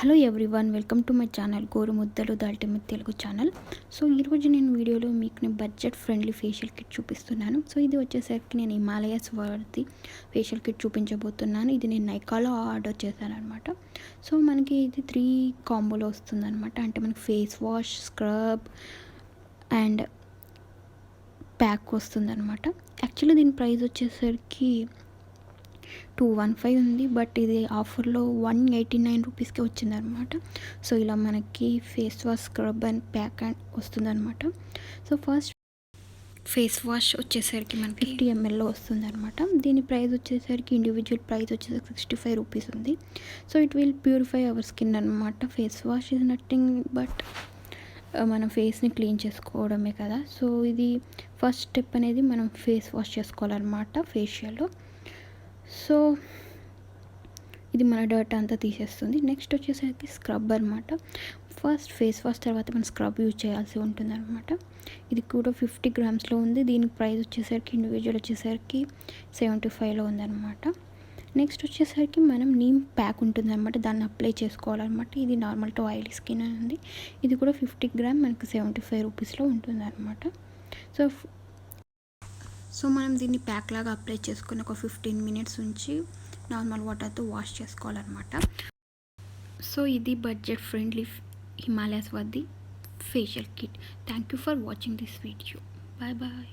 Hello everyone, welcome to my channel Gorumuddalu the ultimate Telugu channel. So ఈరోజు నేను వీడియోలో మీకు బడ్జెట్ ఫ్రెండ్లీ ఫేషియల్ కిట్ చూపిస్తున్నాను. సో ఇది వచ్చేసరికి నేను హిమాలయాస్ వాడిది ఫేషియల్ కిట్ చూపించబోతున్నాను. ఇది నేను నైకాలో ఆర్డర్ చేశాను అనమాట. సో మనకి ఇది 3 కాంబోలో వస్తుందన్నమాట. అంటే మనకి face wash, scrub and pack వస్తుందన్నమాట. యాక్చువల్లీ దీని ప్రైస్ వచ్చేసరికి 215 ఉంది, బట్ ఇది ఆఫర్లో 189 రూపీస్కి వచ్చిందనమాట. సో ఇలా మనకి face wash, scrub and pack and వస్తుందన్నమాట. సో ఫస్ట్ ఫేస్ వాష్ వచ్చేసరికి మనకి 50 mlలో వస్తుందన్నమాట. దీని ప్రైస్ వచ్చేసరికి ఇండివిజువల్ ప్రైస్ వచ్చేసరికి 65 రూపీస్ ఉంది. So it will purify our skin అనమాట. Face wash is nothing but మన ఫేస్ని క్లీన్ చేసుకోవడమే కదా. సో ఇది ఫస్ట్ స్టెప్ అనేది మనం ఫేస్ వాష్ చేసుకోవాలన్నమాట ఫేషియల్లో. సో ఇది మన డర్ట్ అంతా తీసేస్తుంది. నెక్స్ట్ వచ్చేసరికి స్క్రబ్ అనమాట. ఫస్ట్ ఫేస్ వాష్ తర్వాత మనం స్క్రబ్ యూజ్ చేయాల్సి ఉంటుంది అనమాట. ఇది కూడా 50 గ్రామ్స్లో ఉంది. దీనికి ప్రైస్ వచ్చేసరికి ఇండివిజువల్ వచ్చేసరికి 75లో ఉందన్నమాట. నెక్స్ట్ వచ్చేసరికి మనం నీమ్ ప్యాక్ ఉంటుందన్నమాట, దాన్ని అప్లై చేసుకోవాలన్నమాట. ఇది నార్మల్ టు ఆయిలీ స్కిన్ ఉంది. ఇది కూడా 50 గ్రామ్ మనకి 75 రూపీస్లో ఉంటుందన్నమాట. సో మనం దీన్ని ప్యాక్ లాగా అప్లై చేసుకుని ఒక 15 మినిట్స్ ఉంచి నార్మల్ వాటర్తో వాష్ చేసుకోవాలన్నమాట. సో ఇది బడ్జెట్ ఫ్రెండ్లీ హిమాలయాస్ వాడి facial kit. Thank you for watching this video. Bye bye.